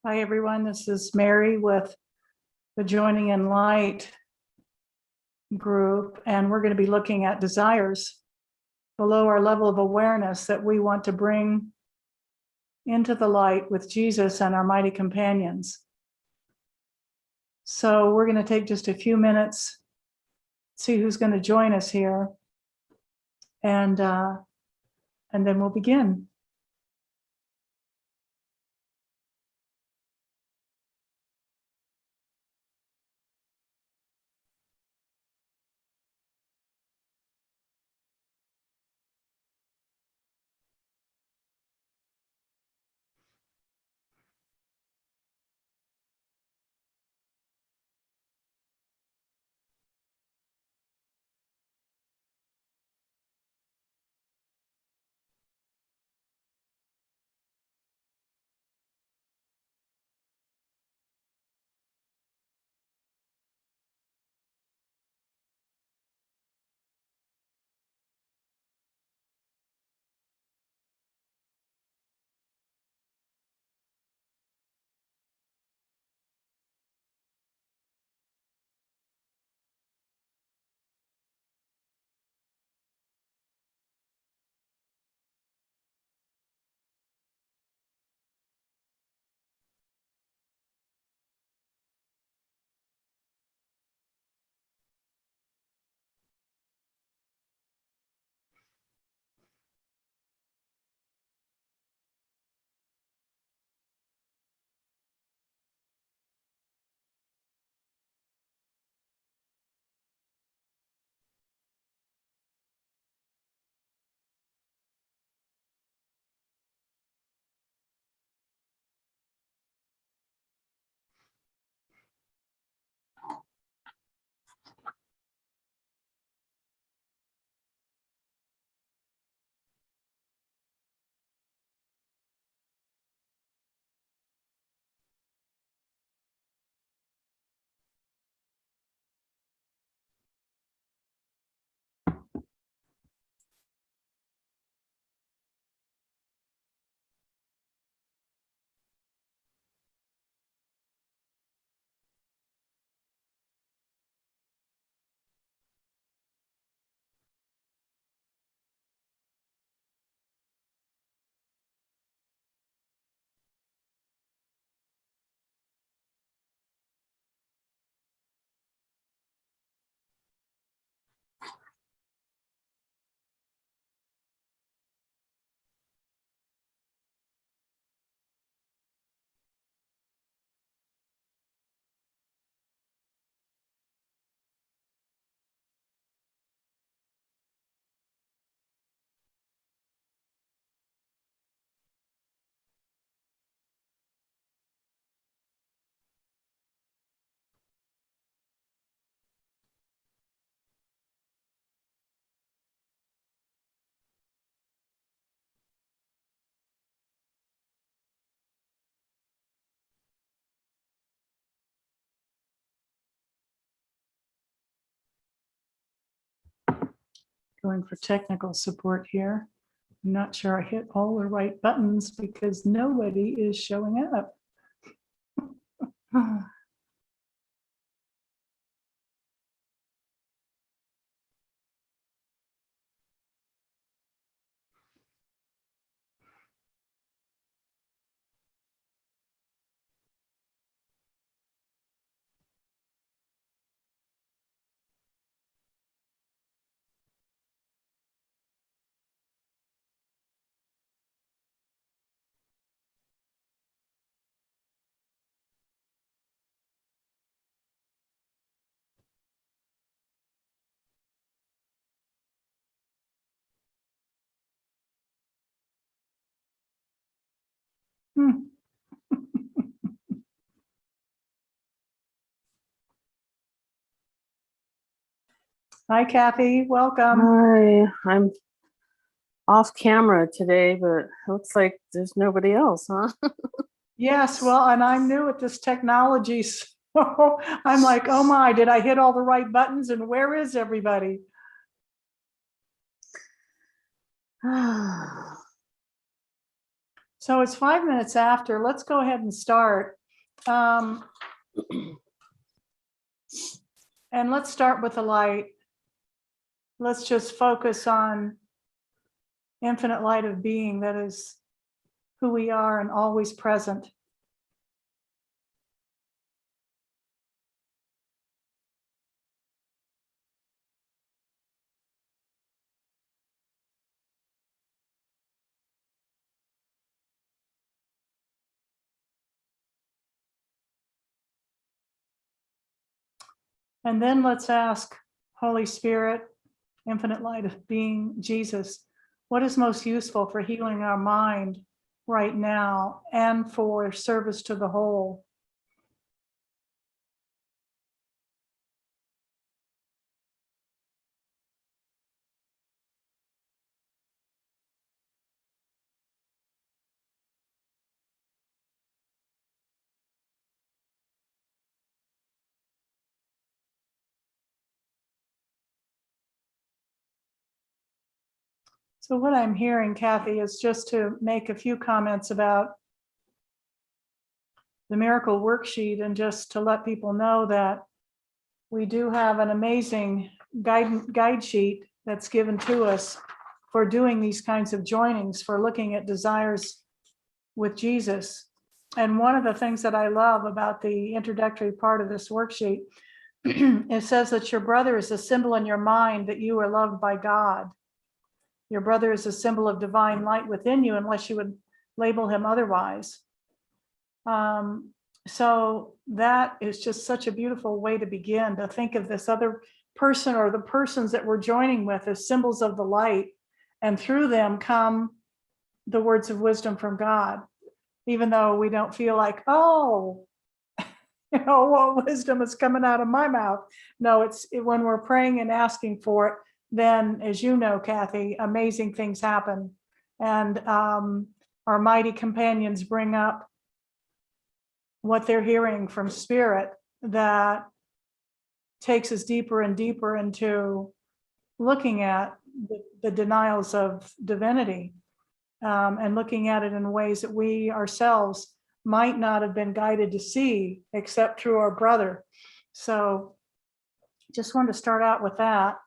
Hi, everyone. This is Mary with the Joining in Light group, and we're going to be looking at desires below our level of awareness that we want to bring into the light with Jesus and our mighty companions. So we're going to take just a few minutes, see who's going to join us here, and then we'll begin. Going for technical support here. I'm not sure I hit all the right buttons because nobody is showing up. Hmm. Hi, Kathy. Welcome. Hi, I'm off camera today, but it looks like there's nobody else, huh? Yes, well, and I'm new at this technology, so I'm like, oh my, did I hit all the right buttons? And where is everybody? So it's 5 minutes after. Let's go ahead and start. And let's start with the light. Let's just focus on infinite light of being that is who we are and always present. And then let's ask Holy Spirit, infinite light of being, Jesus, what is most useful for healing our mind right now and for service to the whole? So what I'm hearing, Kathy, is just to make a few comments about the miracle worksheet and just to let people know that we do have an amazing guide sheet that's given to us for doing these kinds of joinings, for looking at desires with Jesus. And one of the things that I love about the introductory part of this worksheet, it says that your brother is a symbol in your mind that you are loved by God. Your brother is a symbol of divine light within you, unless you would label him otherwise. So that is just such a beautiful way to begin, to think of this other person or the persons that we're joining with as symbols of the light, and through them come the words of wisdom from God, even though we don't feel like, oh, what wisdom is coming out of my mouth. No, when we're praying and asking for it, then, as you know, Kathy, amazing things happen. And our mighty companions bring up what they're hearing from Spirit that takes us deeper and deeper into looking at the denials of divinity, and looking at it in ways that we ourselves might not have been guided to see except through our brother. So just wanted to start out with that.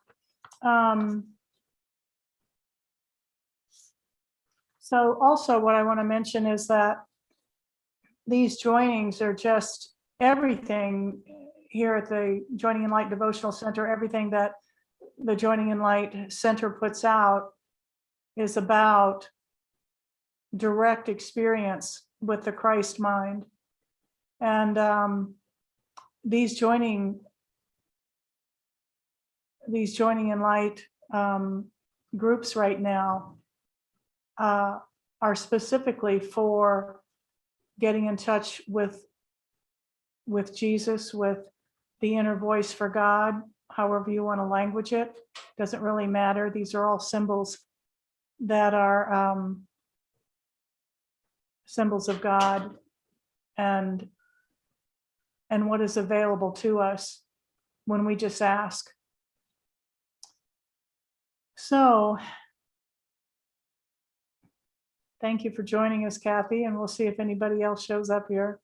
So also what I want to mention is that these joinings are just everything here at the Joining in Light Devotional Center. Everything that the Joining in Light Center puts out is about direct experience with the Christ mind. And these joining in light groups right now are specifically for getting in touch with Jesus, with the inner voice for God, however you want to language it, doesn't really matter. These are all symbols that are symbols of God and what is available to us when we just ask. So thank you for joining us, Kathy, and we'll see if anybody else shows up here.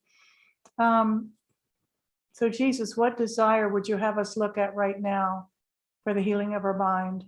So Jesus, what desire would you have us look at right now for the healing of our mind?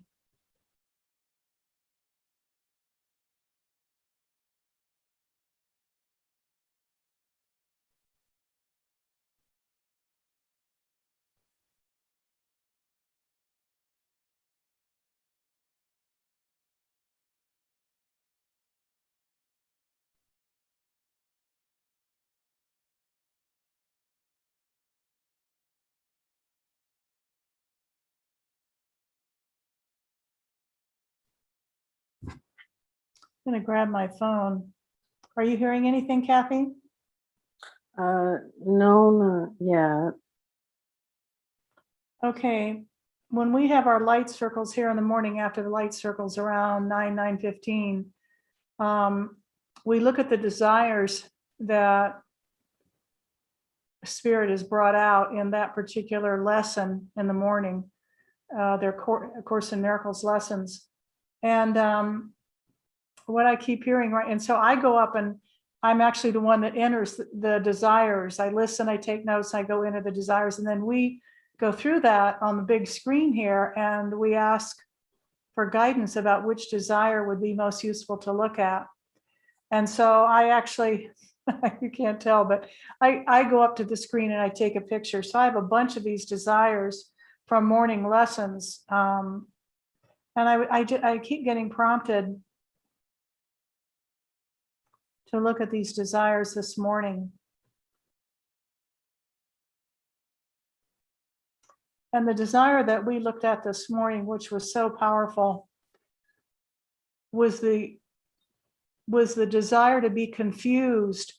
I'm going to grab my phone. Are you hearing anything, Kathy? No, not yet. Okay. When we have our light circles here in the morning after the light circles around 9:15, we look at the desires that Spirit is brought out in that particular lesson in the morning, their Course in Miracles lessons. And what I keep hearing, right? And so I go up and I'm actually the one that enters the desires. I listen, I take notes, I go into the desires, and then we go through that on the big screen here, and we ask for guidance about which desire would be most useful to look at. And so I actually, you can't tell, but I go up to the screen and I take a picture. So I have a bunch of these desires from morning lessons. And I keep getting prompted to look at these desires this morning. And the desire that we looked at this morning, which was so powerful, was the desire to be confused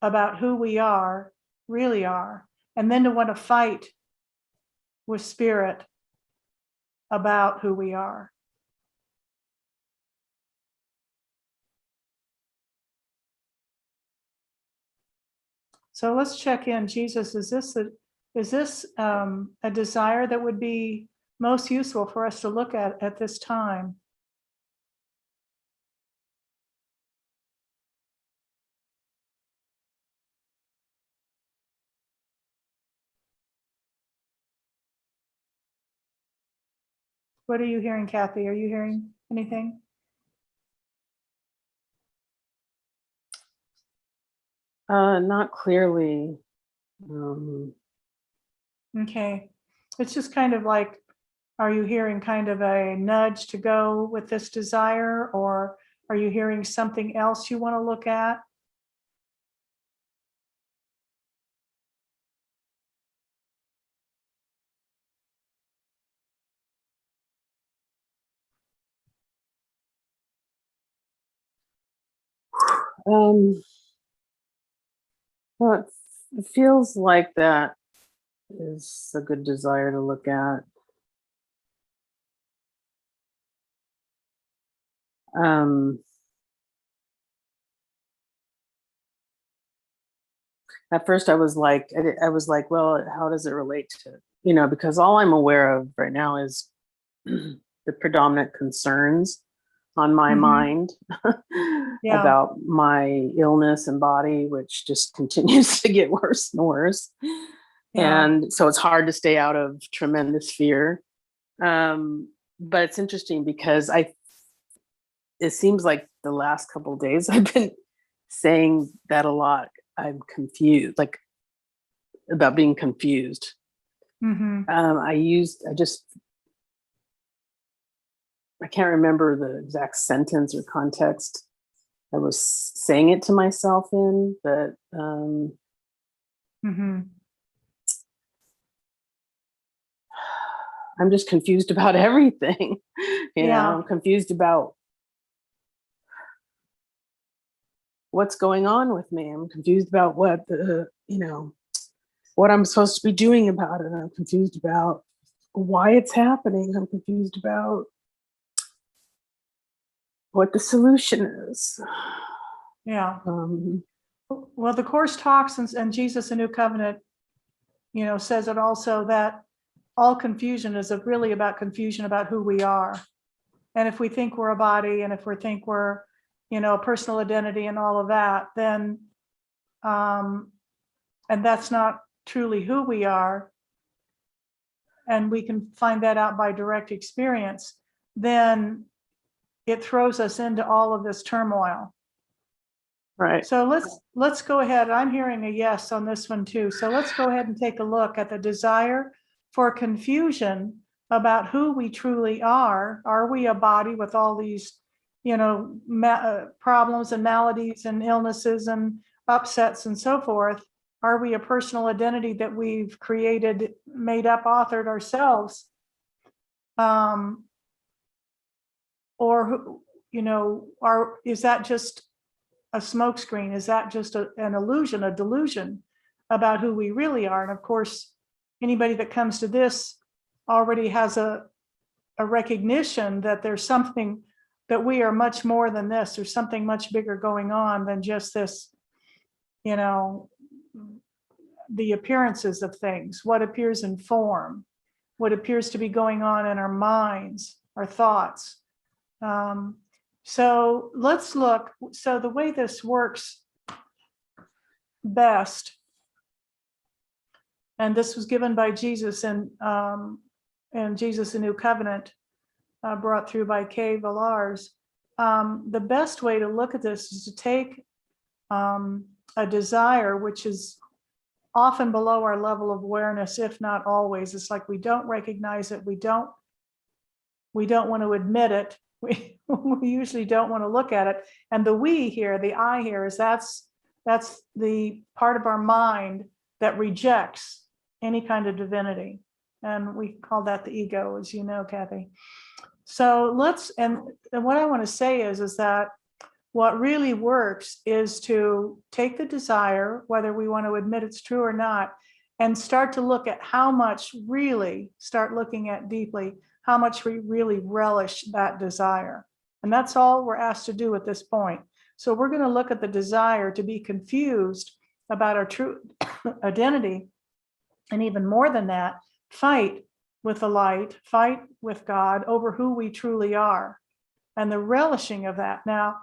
about who we are, really are, and then to want to fight with spirit about who we are. So let's check in. Jesus, is this a desire that would be most useful for us to look at this time? What are you hearing, Kathy? Are you hearing anything? Not clearly. Okay. It's just kind of like, are you hearing kind of a nudge to go with this desire, or are you hearing something else you want to look at? Well, it feels like that is a good desire to look at. At first I was like, well, how does it relate to, because all I'm aware of right now is the predominant concerns on my mind Yeah. about my illness and body, which just continues to get worse and worse. Yeah. And so it's hard to stay out of tremendous fear. But it's interesting because it seems like the last couple of days I've been saying that a lot. I'm confused, like about being confused. Mm-hmm. I can't remember the exact sentence or context I was saying it to myself in, but Mm-hmm. I'm just confused about everything. Yeah. I'm confused about what's going on with me. I'm confused about what I'm supposed to be doing about it. I'm confused about why it's happening. I'm confused about what the solution is. Yeah. Well, the Course talks, and Jesus in New Covenant, says it also, that all confusion is really about confusion about who we are. And if we think we're a body, and if we think we're, a personal identity and all of that, then, and that's not truly who we are, and we can find that out by direct experience, then it throws us into all of this turmoil. Right. So let's go ahead. I'm hearing a yes on this one too. So let's go ahead and take a look at the desire for confusion about who we truly are. Are we a body with all these, problems and maladies and illnesses and upsets and so forth? Are we a personal identity that we've created, made up, authored ourselves? Or, is that just a smokescreen? Is that just an illusion, a delusion about who we really are? And of course, anybody that comes to this already has a recognition that there's something, that we are much more than this. There's something much bigger going on than just this, the appearances of things, what appears in form, what appears to be going on in our minds, our thoughts. So let's look. So the way this works best, and this was given by Jesus and Jesus, the New Covenant, brought through by Kay Villars. The best way to look at this is to take a desire, which is often below our level of awareness, if not always. It's like we don't recognize it. We don't want to admit it. We usually don't want to look at it. And the we here, the I here, is that's the part of our mind that rejects any kind of divinity. And we call that the ego, as you know, Kathy. So and what I want to say is that what really works is to take the desire, whether we want to admit it's true or not, and start to look at start looking at deeply how much we really relish that desire. And that's all we're asked to do at this point. So we're going to look at the desire to be confused about our true identity. And even more than that, fight with the light, fight with God over who we truly are and the relishing of that. Now,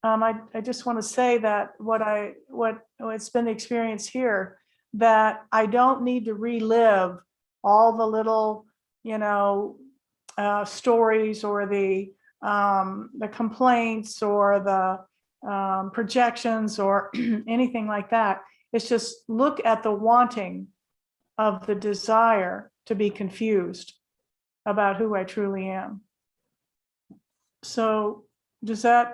I just want to say that it's been the experience here, that I don't need to relive all the little, stories or the complaints or the projections or anything like that. It's just look at the wanting of the desire to be confused about who I truly am. So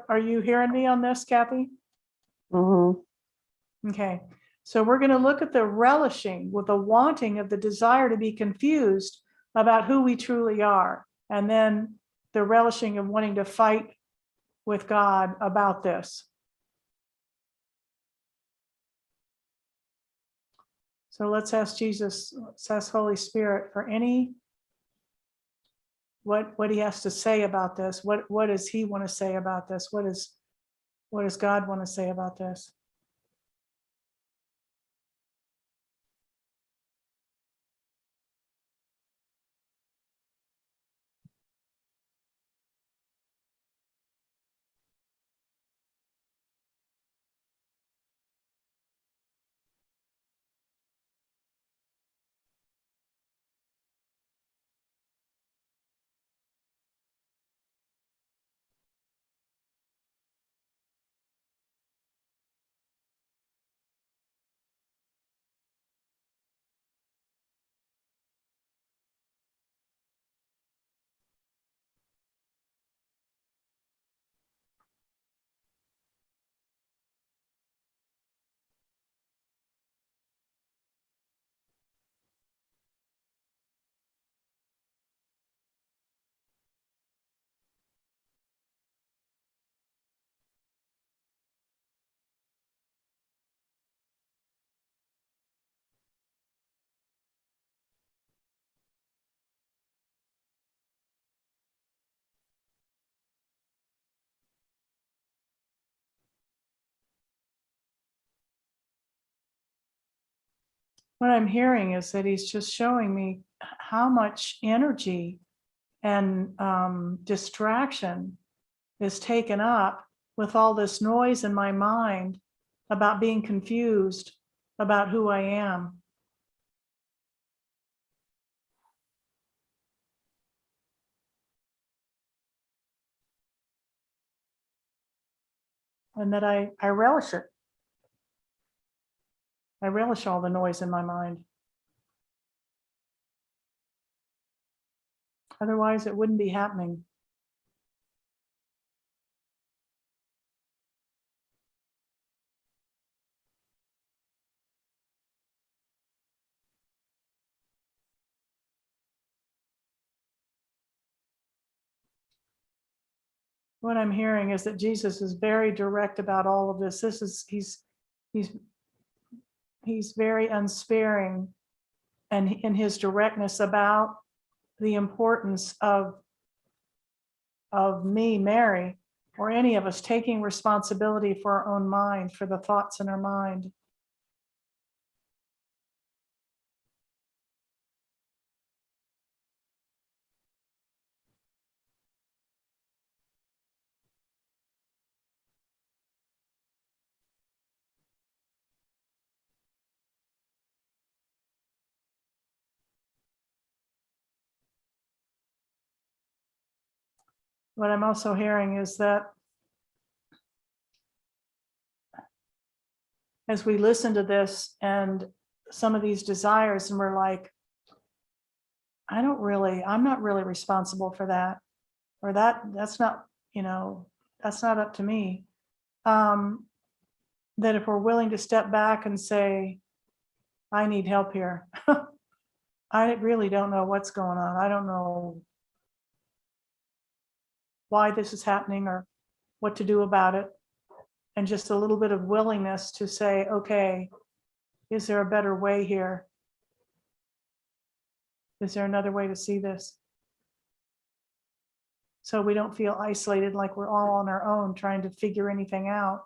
are you hearing me on this, Kathy? Mm-hmm. Okay. So we're going to look at the relishing with the wanting of the desire to be confused about who we truly are. And then the relishing of wanting to fight with God about this. So let's ask Jesus, let's ask Holy Spirit for what he has to say about this. What does he want to say about this? What does God want to say about this? What I'm hearing is that he's just showing me how much energy and distraction is taken up with all this noise in my mind about being confused about who I am. And that I relish it. I relish all the noise in my mind. Otherwise, it wouldn't be happening. What I'm hearing is that Jesus is very direct about all of this. He's very unsparing and in his directness about the importance of me, Mary, or any of us taking responsibility for our own mind, for the thoughts in our mind. what I'm also hearing is that as we listen to this and some of these desires, and we're like, I'm not really responsible for that, or that's not, that's not up to me. That if we're willing to step back and say, I need help here. I really don't know what's going on. I don't know why this is happening or what to do about it. And just a little bit of willingness to say, okay, is there a better way here? Is there another way to see this? So we don't feel isolated, like we're all on our own trying to figure anything out.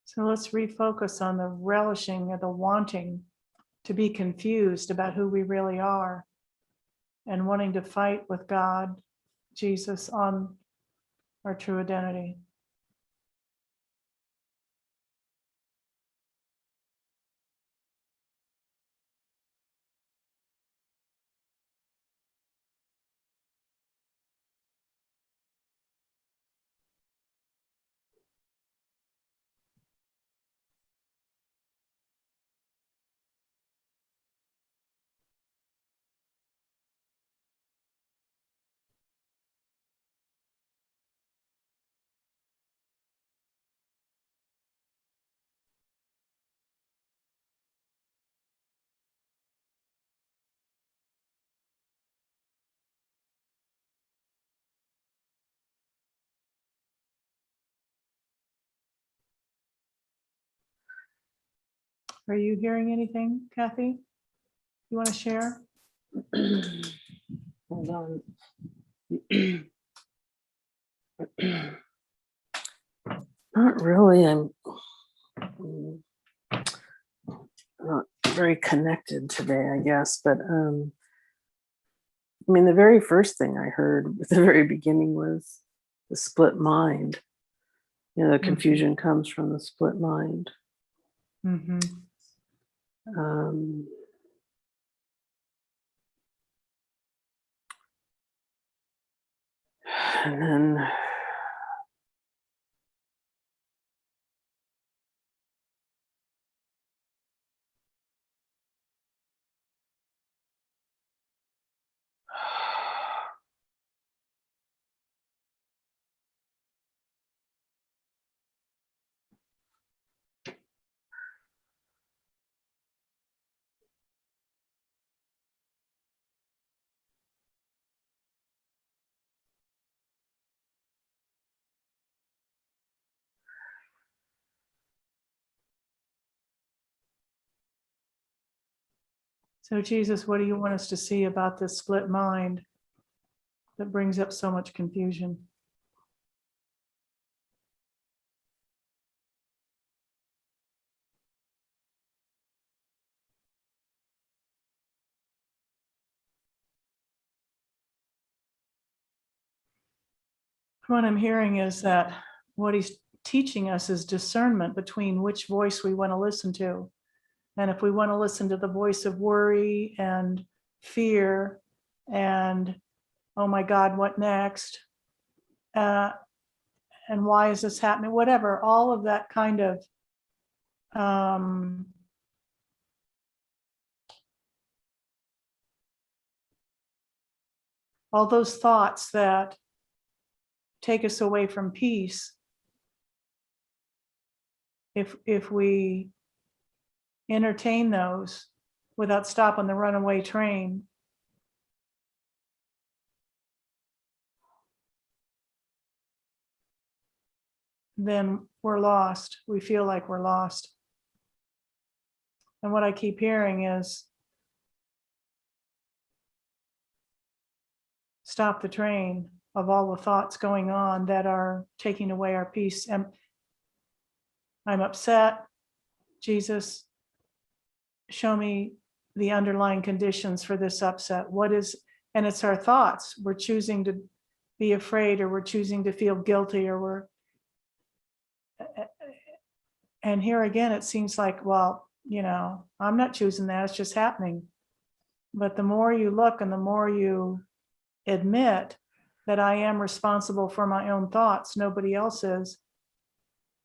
So let's refocus on the relishing or the wanting to be confused about who we really are and wanting to fight with God, Jesus, on our true identity. Are you hearing anything, Kathy? You want to share? Hold on. Not really. I'm not very connected today, I guess. But I mean, the very first thing I heard at the very beginning was the split mind. The confusion comes from the split mind. Mm-hmm. And then So, Jesus, what do you want us to see about this split mind that brings up so much confusion? What I'm hearing is that what he's teaching us is discernment between which voice we want to listen to. And if we want to listen to the voice of worry and fear and, oh my God, what next? And why is this happening? Whatever, all of that kind of all those thoughts that take us away from peace, if we entertain those without stopping the runaway train, then we're lost. We feel like we're lost. And what I keep hearing is, stop the train of all the thoughts going on that are taking away our peace. And I'm upset. Jesus, show me the underlying conditions for this upset. What is, and it's our thoughts. We're choosing to be afraid, or we're choosing to feel guilty, or we're, and here again, it seems like, well, I'm not choosing that, it's just happening. But the more you look and the more you admit that I am responsible for my own thoughts, nobody else is,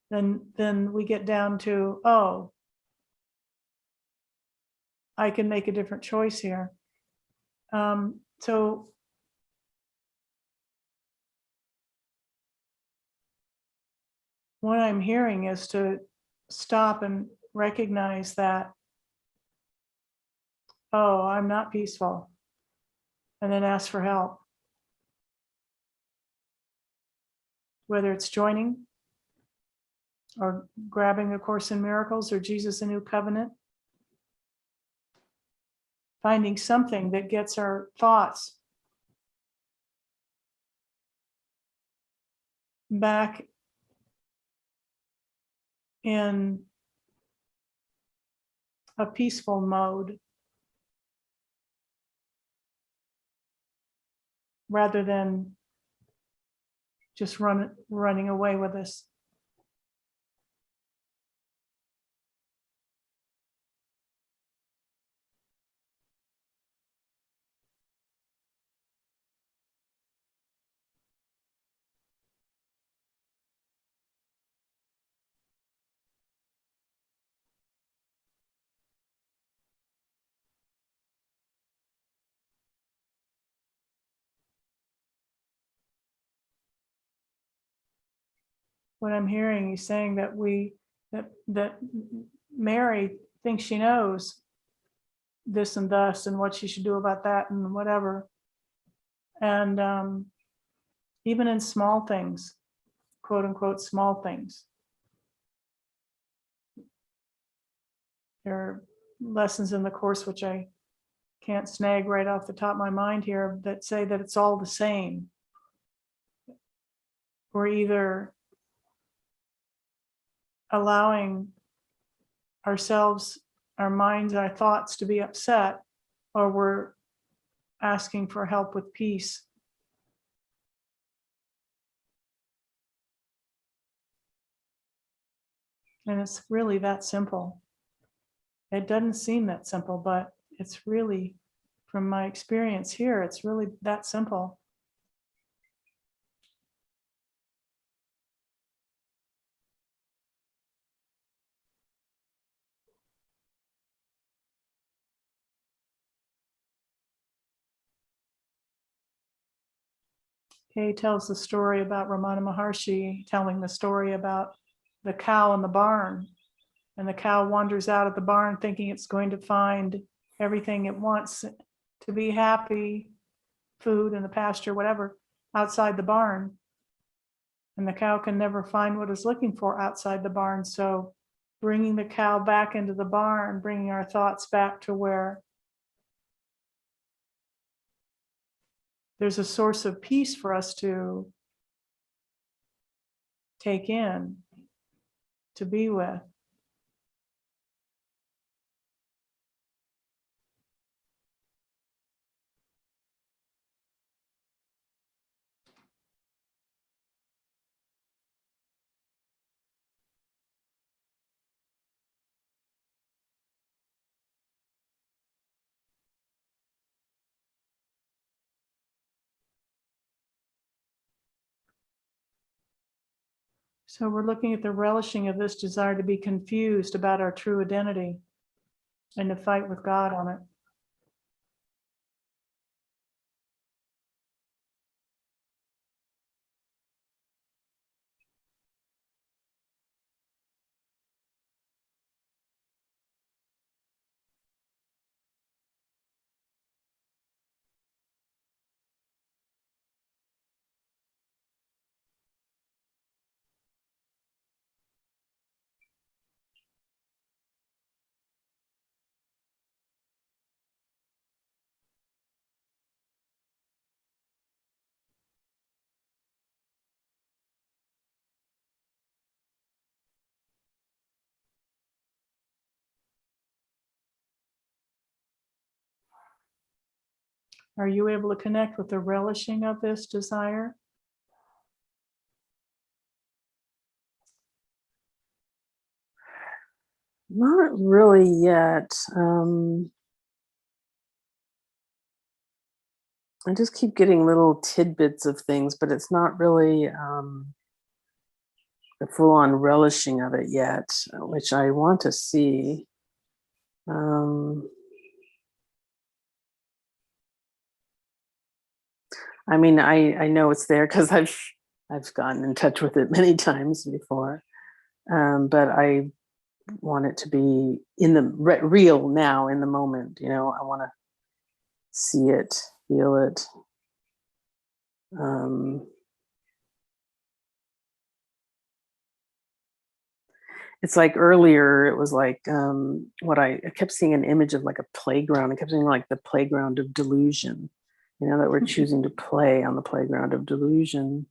then we get down to, oh, I can make a different choice here. So what I'm hearing is to stop and recognize that, oh, I'm not peaceful, and then ask for help. Whether it's joining or grabbing A Course in Miracles or Jesus, a New Covenant, finding something that gets our thoughts back in a peaceful mode, rather than just running away with us. What I'm hearing, he's saying that that Mary thinks she knows this and thus and what she should do about that and whatever. And even in small things, quote unquote, small things, there are lessons in the Course, which I can't snag right off the top of my mind here, that say that it's all the same. We're either allowing ourselves, our minds, our thoughts to be upset, or we're asking for help with peace. And it's really that simple. It doesn't seem that simple, but it's really, from my experience here, it's really that simple. Kay tells the story about Ramana Maharshi telling the story about the cow in the barn. And the cow wanders out of the barn thinking it's going to find everything it wants to be happy, food in the pasture, whatever, outside the barn. And the cow can never find what it's looking for outside the barn. So bringing the cow back into the barn, bringing our thoughts back to where there's a source of peace for us to take in, to be with. So we're looking at the relishing of this desire to be confused about our true identity and to fight with God on it. Are you able to connect with the relishing of this desire? Not really yet. I just keep getting little tidbits of things, but it's not really the full-on relishing of it yet, which I want to see. I mean, I know it's there because I've gotten in touch with it many times before, but I want it to be in the real now, in the moment. You know, I want to see it, feel it. It's like earlier, it was like what I kept seeing an image of like a playground. I kept seeing like the playground of delusion, you know, that we're choosing to play on the playground of delusion.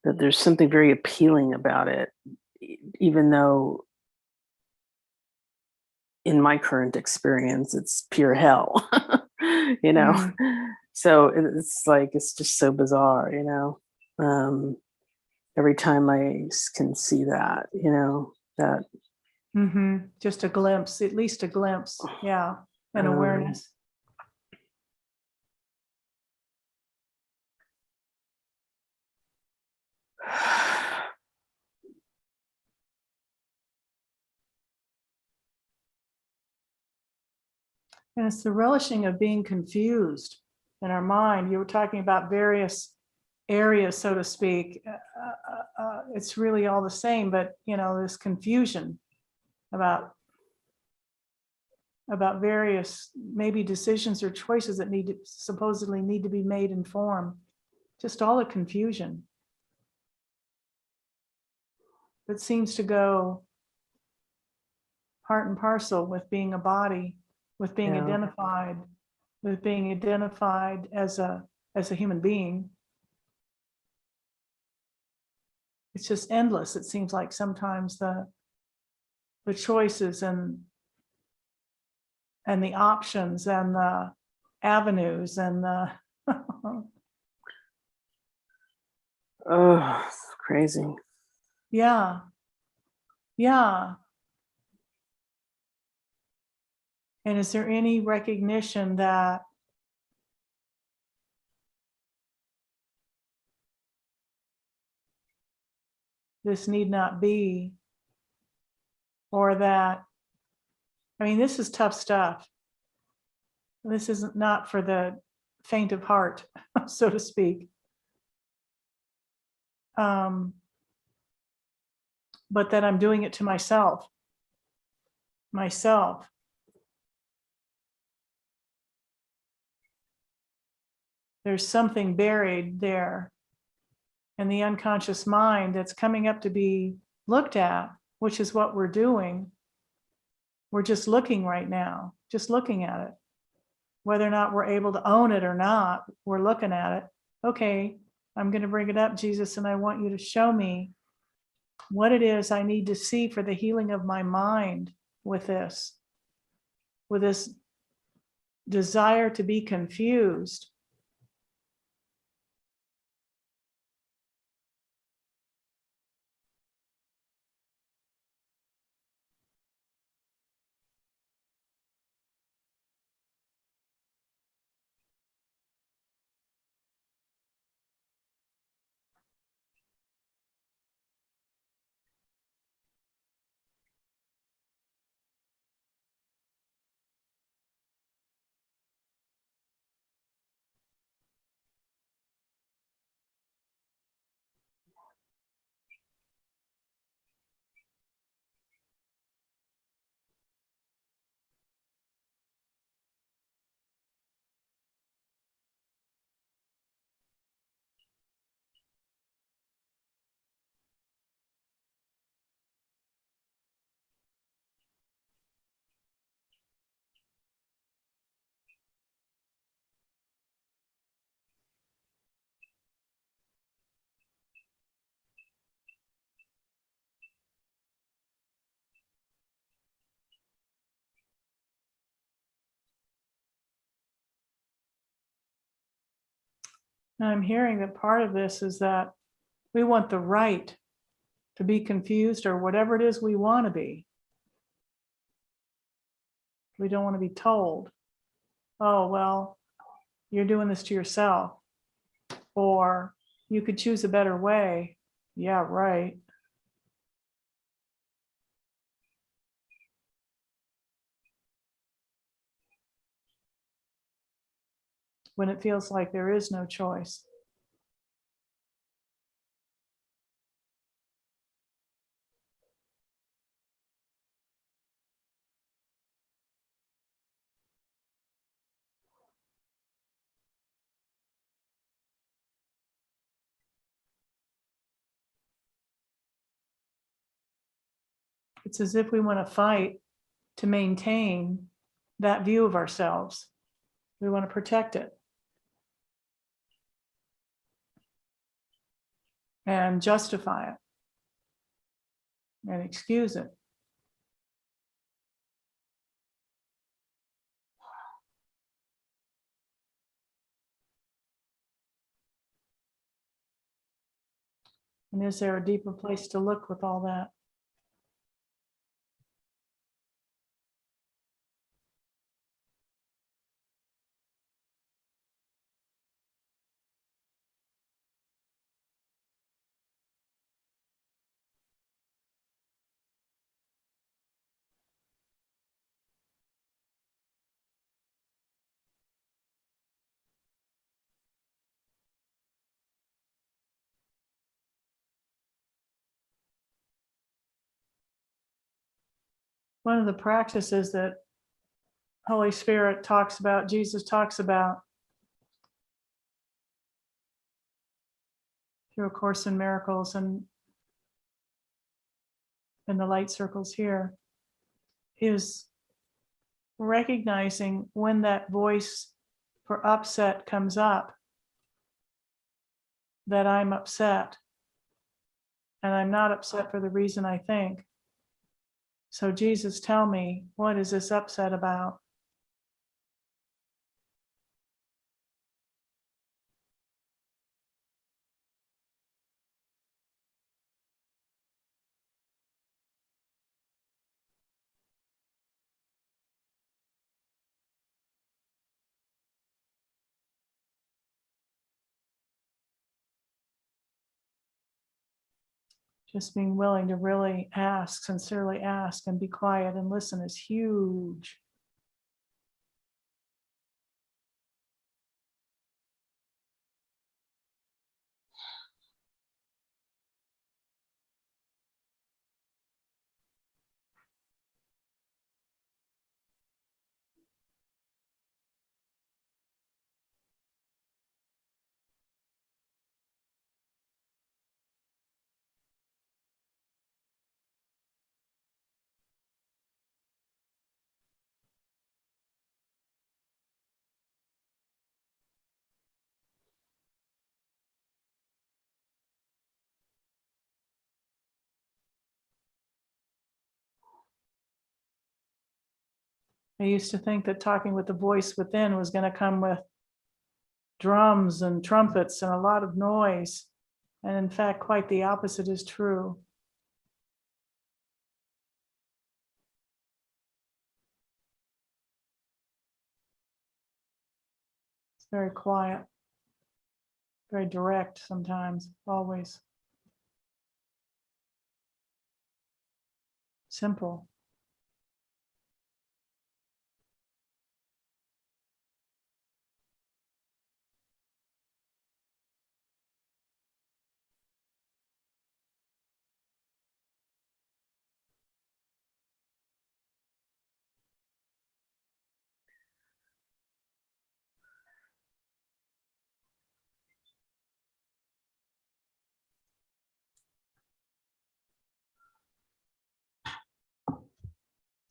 That there's something very appealing about it, even though in my current experience, it's pure hell, you know? So it's like, it's just so bizarre, you know? Every time I can see that, you know, that. Just a glimpse, at least a glimpse. Yeah. An awareness. And it's the relishing of being confused in our mind. You were talking about various areas, so to speak. It's really all the same, but you know, this confusion about various maybe decisions or choices that supposedly need to be made in form. Just all the confusion that seems to go part and parcel with being a body, with being identified, as a human being. It's just endless. It seems like sometimes the choices and the options and the avenues and the Oh, it's crazy. yeah. And is there any recognition that this need not be, or that, I mean, this is tough stuff. This is not for the faint of heart, so to speak. But that I'm doing it to myself. There's something buried there in the unconscious mind that's coming up to be looked at, which is what we're doing. We're just looking right now, just looking at it. Whether or not we're able to own it or not, we're looking at it. Okay, I'm going to bring it up, Jesus, and I want you to show me what it is I need to see for the healing of my mind with this desire to be confused. And I'm hearing that part of this is that we want the right to be confused or whatever it is we want to be. We don't want to be told, oh, well, you're doing this to yourself, or you could choose a better way. Yeah, right. When it feels like there is no choice. It's as if we want to fight to maintain that view of ourselves. We want to protect it and justify it and excuse it. And is there a deeper place to look with all that? One of the practices that Holy Spirit talks about, Jesus talks about through A Course in Miracles and in the light circles here, is recognizing when that voice for upset comes up, that I'm upset. And I'm not upset for the reason I think. So Jesus, tell me, what is this upset about? Just being willing to really ask, sincerely ask, and be quiet and listen is huge. I used to think that talking with the voice within was going to come with drums and trumpets and a lot of noise. And in fact, quite the opposite is true. It's very quiet, very direct sometimes, always. Simple.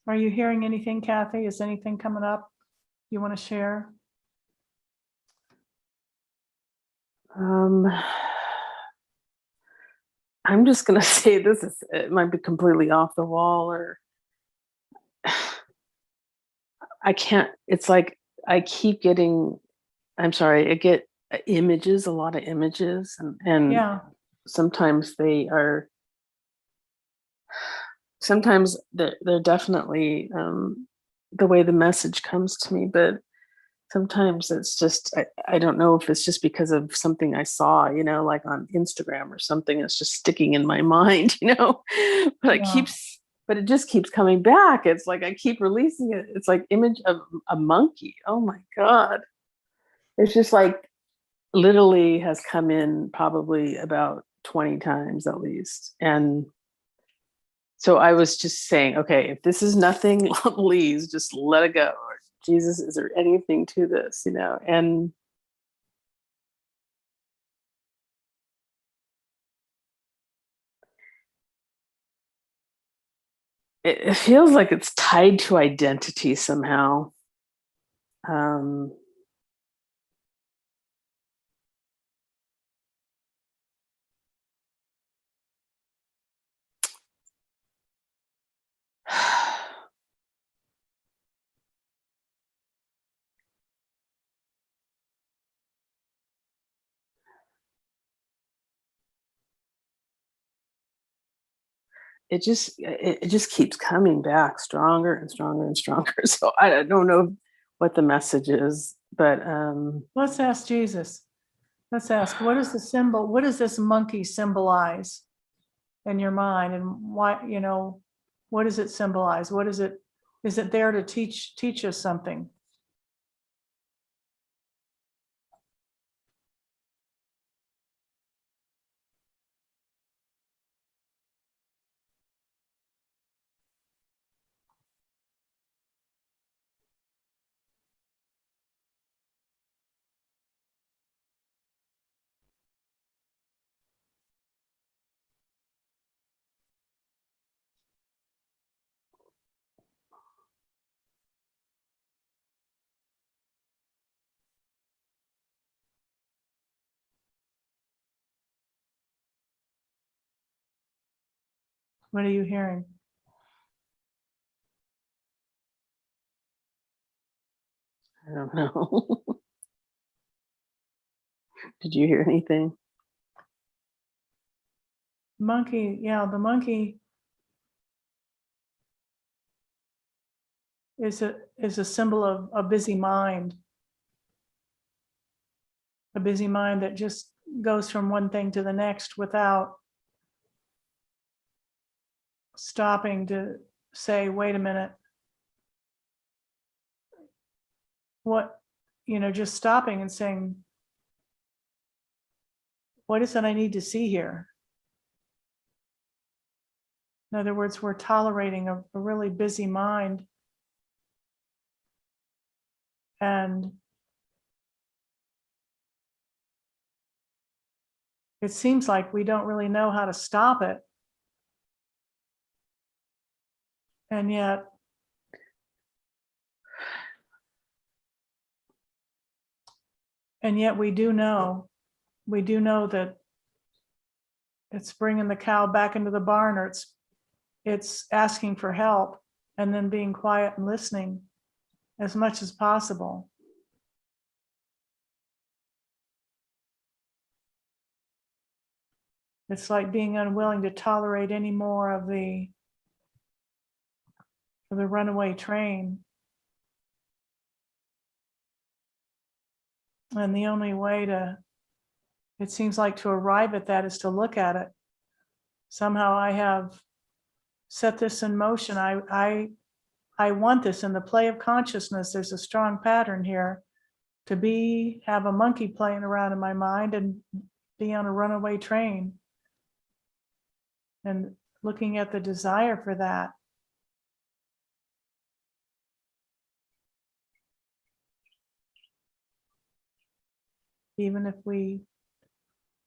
Are you hearing anything, Kathy? Is anything coming up you want to share? I'm just gonna say this is, it might be completely off the wall, or I can't, it's like I keep getting, I'm sorry, I get images, a lot of images, and Yeah. sometimes they're definitely the way the message comes to me, but sometimes it's just I don't know if it's just because of something I saw, like on Instagram or something. It's just sticking in my mind, but Yeah. but it just keeps coming back. It's like I keep releasing it. It's like image of a monkey. Oh my God. It's just like literally has come in probably about 20 times at least. And so I was just saying, okay, if this is nothing, please just let it go. Or Jesus, is there anything to this? And it feels like it's tied to identity somehow. Um, it just keeps coming back stronger and stronger and stronger. So I don't know what the message is, but Let's ask Jesus. Let's ask, what is the symbol? What does this monkey symbolize in your mind? And why, what does it symbolize? What is it? Is it there to teach us something? What are you hearing? I don't know. Did you hear anything? Monkey, yeah, the monkey is a symbol of a busy mind. A busy mind that just goes from one thing to the next without stopping to say, wait a minute, what, just stopping and saying, what is it I need to see here? In other words, we're tolerating a really busy mind, and it seems like we don't really know how to stop it. And yet we do know that it's bringing the cow back into the barn, or it's asking for help, and then being quiet and listening as much as possible. It's like being unwilling to tolerate any more of the runaway train. And the only way it seems like, to arrive at that is to look at it. Somehow I have set this in motion. I want this in the play of consciousness. There's a strong pattern here to have a monkey playing around in my mind and be on a runaway train, and looking at the desire for that. Even if we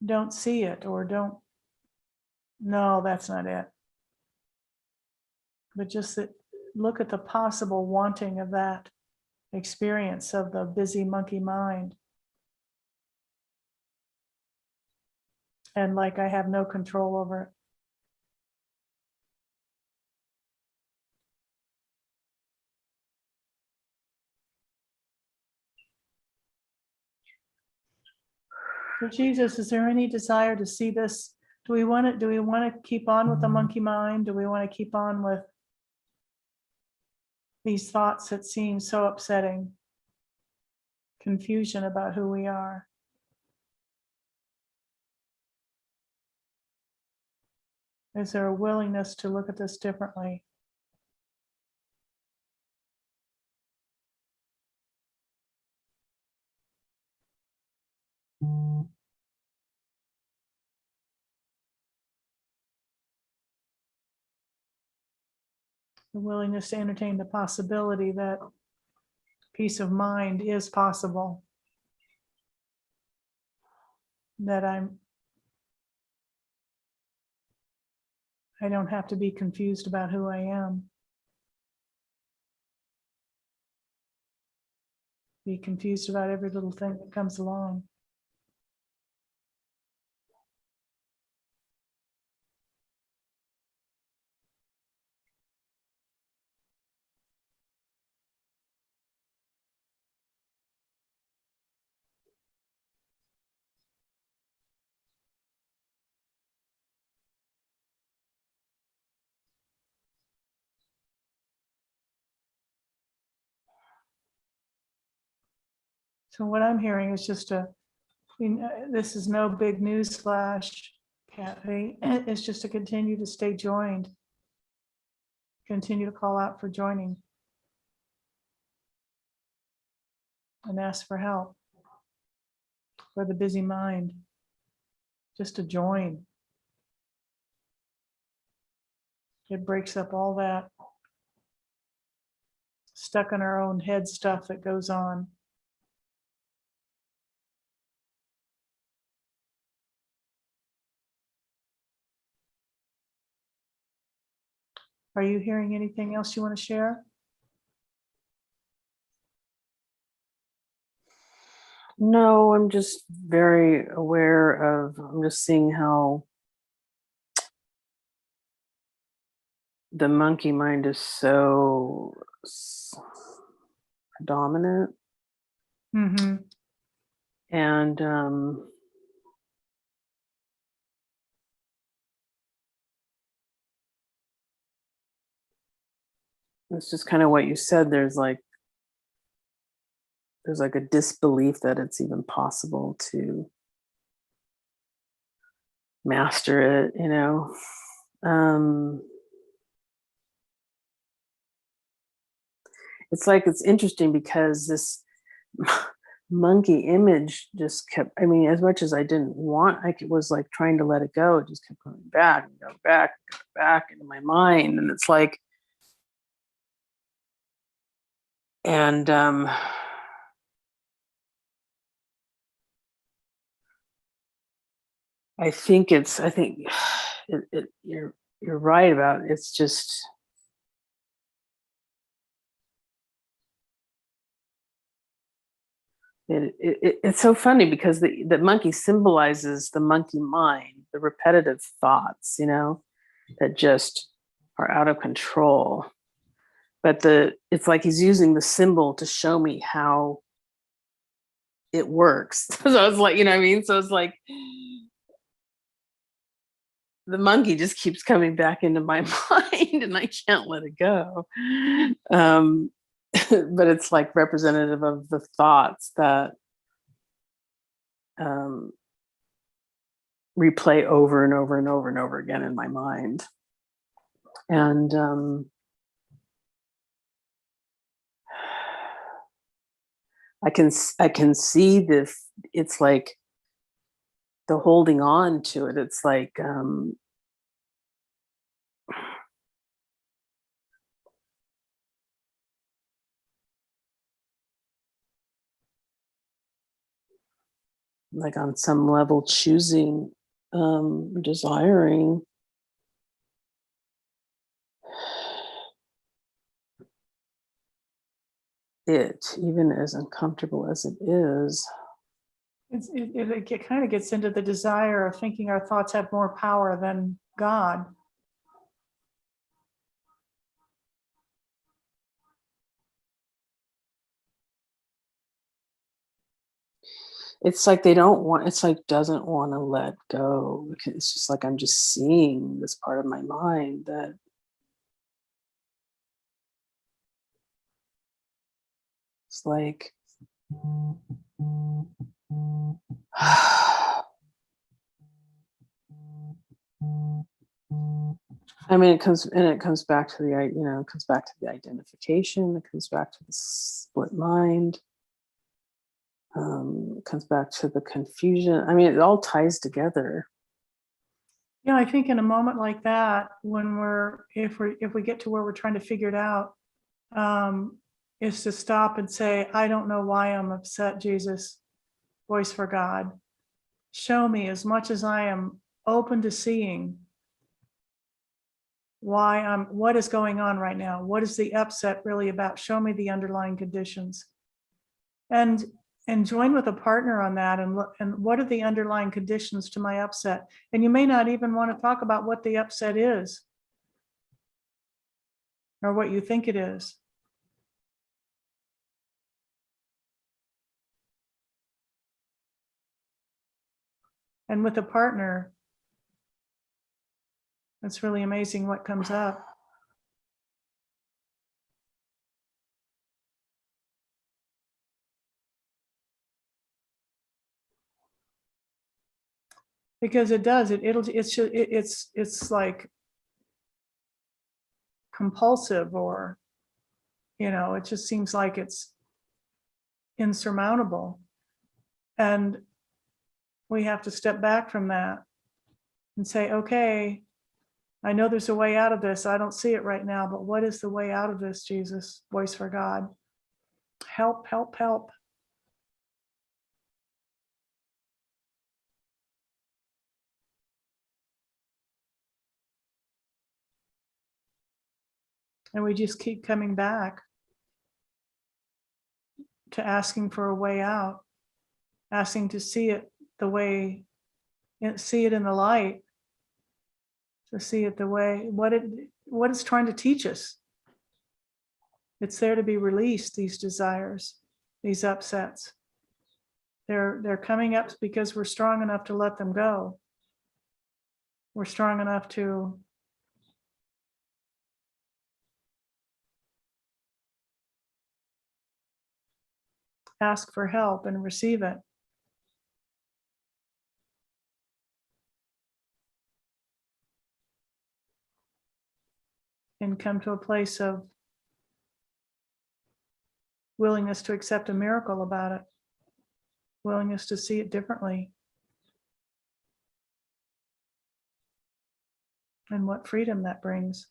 don't see it or don't, no, that's not it. But just look at the possible wanting of that experience of the busy monkey mind. And like I have no control over it. So Jesus, is there any desire to see this? Do we want to keep on with the monkey mind? Do we want to keep on with these thoughts that seem so upsetting? Confusion about who we are. Is there a willingness to look at this differently? The willingness to entertain the possibility that peace of mind is possible. That I don't have to be confused about who I am. Be confused about every little thing that comes along. So what I'm hearing is just this is no big news flash, Kathy. It's just to continue to stay joined. Continue to call out for joining. And ask for help. For the busy mind. Just to join. It breaks up all that stuck in our own head stuff that goes on. Are you hearing anything else you want to share? No, I'm just very aware of, I'm just seeing how the monkey mind is so dominant. Mm-hmm. And it's just kind of what you said. There's like a disbelief that it's even possible to master it, you know. It's like, it's interesting because this monkey image just kept, I mean, as much as I didn't want, I was like trying to let it go, it just kept coming back and go back and go back into my mind. And it's like, and I think you're right about it. It's just, it's so funny because the monkey symbolizes the monkey mind, the repetitive thoughts, you know, that just are out of control. But it's like he's using the symbol to show me how it works. So it's like, you know what I mean? So it's like the monkey just keeps coming back into my mind and I can't let it go. But it's like representative of the thoughts that replay over and over and over and over again in my mind. And I can see it's like the holding on to it. It's like on some level choosing, desiring it, even as uncomfortable as it is. It kind of gets into the desire of thinking our thoughts have more power than God. it's like they don't want, it's like doesn't want to let go, because it's just like I'm just seeing this part of my mind that it's like I mean, it comes back to it comes back to the identification, it comes back to the split mind, it comes back to the confusion. I mean, it all ties together. Yeah, I think in a moment like that, when if we get to where we're trying to figure it out, is to stop and say, I don't know why I'm upset, Jesus, voice for God. Show me, as much as I am open to seeing what is going on right now. What is the upset really about? Show me the underlying conditions. And join with a partner on that, and look, and what are the underlying conditions to my upset? And you may not even want to talk about what the upset is or what you think it is. And with a partner, it's really amazing what comes up. Because it does, it's like compulsive, or, it just seems like it's insurmountable. And we have to step back from that and say, okay, I know there's a way out of this. I don't see it right now, but what is the way out of this, Jesus? Voice for God. Help, help, help. And we just keep coming back to asking for a way out, asking to see it the way, see it in the light, to see it the way, what it's trying to teach us. It's there to be released, these desires, these upsets. They're coming up because we're strong enough to let them go. We're strong enough to ask for help and receive it. And come to a place of willingness to accept a miracle about it, willingness to see it differently. And what freedom that brings.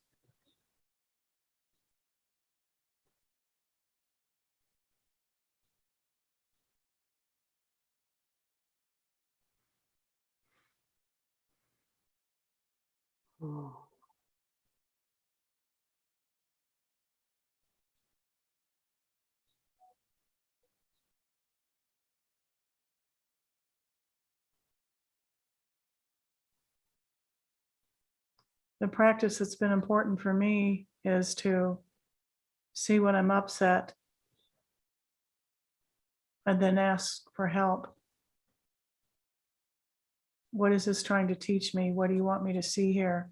Oh. The practice that's been important for me is to see when I'm upset and then ask for help. What is this trying to teach me? What do you want me to see here?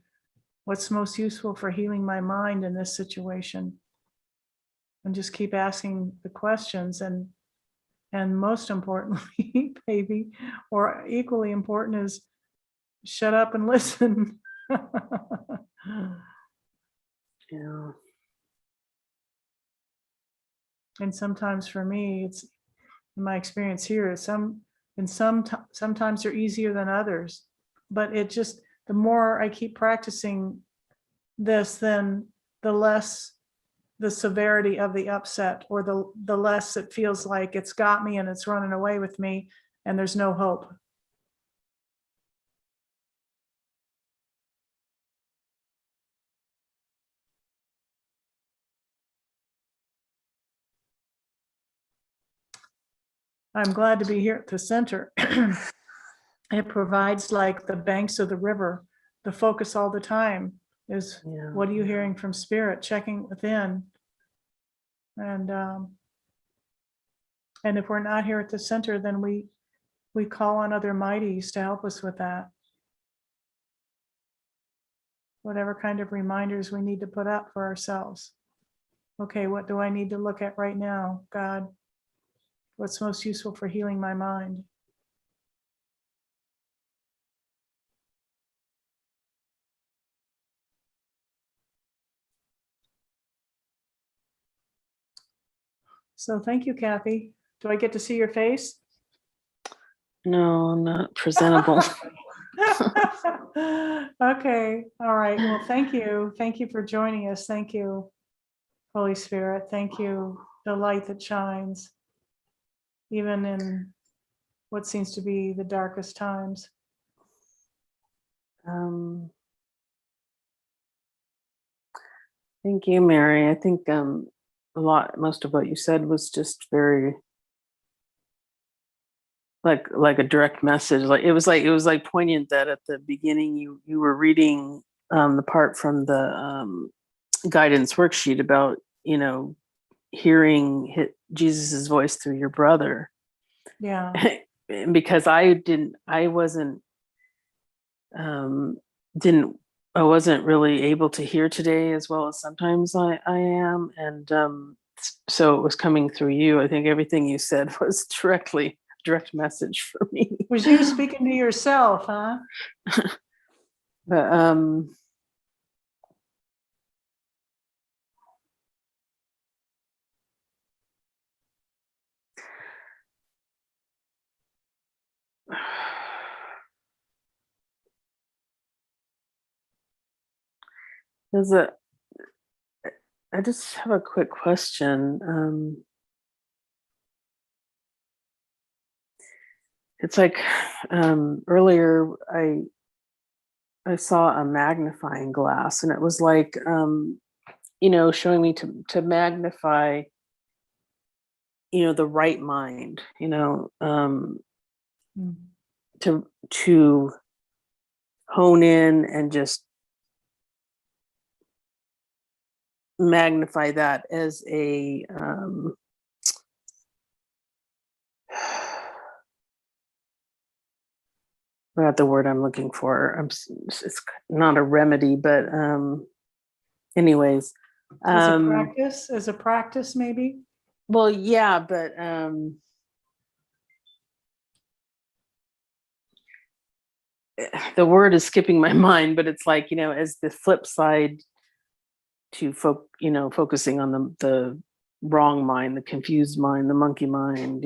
What's most useful for healing my mind in this situation? And just keep asking the questions, and most importantly, maybe, or equally important, is shut up and listen. Yeah. And sometimes for me, it's, in my experience here, sometimes they're easier than others. But it just, the more I keep practicing this, then the less the severity of the upset, or the less it feels like it's got me and it's running away with me and there's no hope. I'm glad to be here at the center. It provides like the banks of the river. The focus all the time is, Yeah. what are you hearing from spirit, checking within. And if we're not here at the center, then we we call on other mighties to help us with that. Whatever kind of reminders we need to put up for ourselves. Okay, what do I need to look at right now, God? What's most useful for healing my mind? So thank you, Kathy. Do I get to see your face? No, not presentable. Okay, all right. Well, thank you. Thank you for joining us. Thank you, Holy Spirit. Thank you, the light that shines, even in what seems to be the darkest times. Thank you, Mary. I think most of what you said was just very like a direct message. Like it was like poignant that at the beginning you were reading the part from the guidance worksheet about hearing Jesus's voice through your brother. Yeah. Because I wasn't really able to hear today as well as sometimes I am. And so it was coming through you. I think everything you said was direct message for me. Was you speaking to yourself, huh? But I just have a quick question. It's like earlier I saw a magnifying glass, and it was like showing me to magnify the right mind, to hone in and just magnify that as a not the word I'm looking for. It's not a remedy, but anyways. As a practice, maybe. Well, yeah, but the word is skipping my mind, but it's like, as the flip side to focusing on the wrong mind, the confused mind, the monkey mind,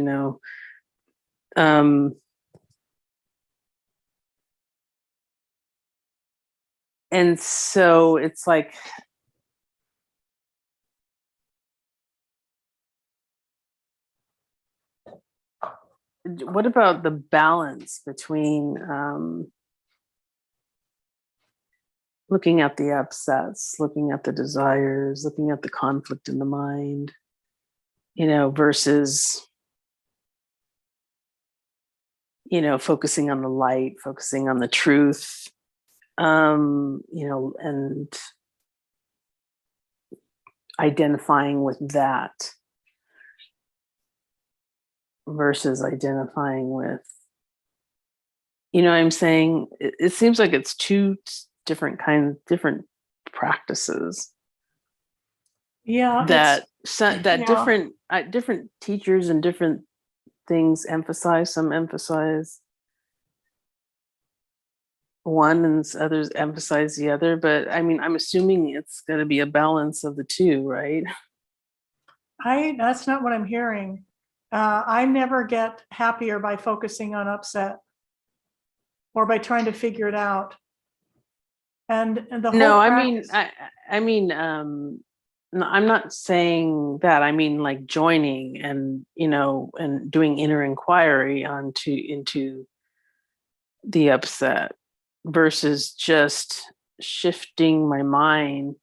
and so it's like, what about the balance between looking at the upsets, looking at the desires, looking at the conflict in the mind, versus focusing on the light, focusing on the truth, and identifying with that versus identifying with, I'm saying it seems like it's two different practices. Yeah. That Yeah. different teachers and different things emphasize. Some emphasize one and others emphasize the other, but I mean, I'm assuming it's going to be a balance of the two, right? That's not what I'm hearing. I never get happier by focusing on upset or by trying to figure it out. And the whole No, practice, no, I'm not saying that. I mean, like joining and and doing inner inquiry into the upset versus just shifting my mind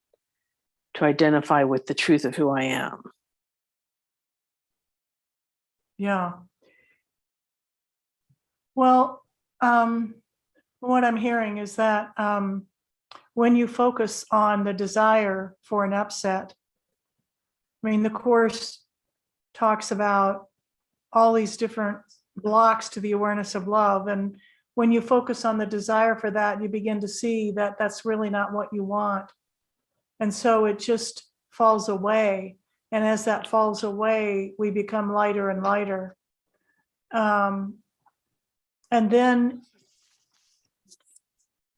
to identify with the truth of who I am. yeah. Well, what I'm hearing is that when you focus on the desire for an upset, I mean, the Course talks about all these different blocks to the awareness of love. And when you focus on the desire for that, you begin to see that that's really not what you want. And so it just falls away. And as that falls away, we become lighter and lighter. And then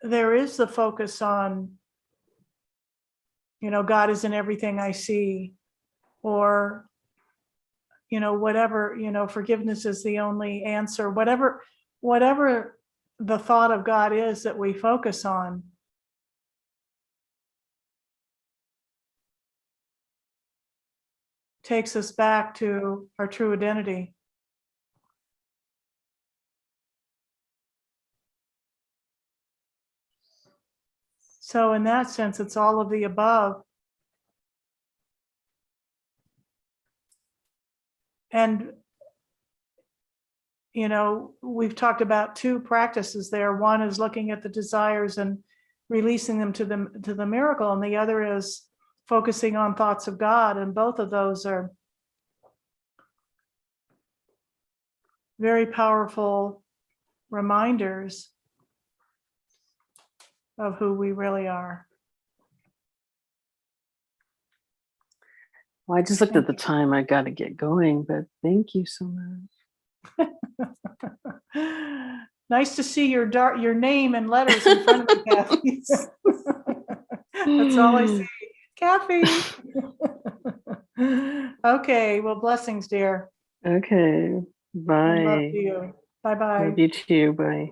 there is the focus on, God is in everything I see, or, whatever, forgiveness is the only answer, whatever the thought of God is that we focus on. Takes us back to our true identity. So in that sense, it's all of the above. And, we've talked about two practices there. One is looking at the desires and releasing them to the miracle, and the other is focusing on thoughts of God. And both of those are very powerful reminders of who we really are. Well, I just looked at the time. I got to get going, but thank you so much. Nice to see your name and letters in front of me, Kathy. That's all I see. Kathy. Okay, well, blessings, dear. Okay, bye. I love you. Bye-bye. Love you too. Bye.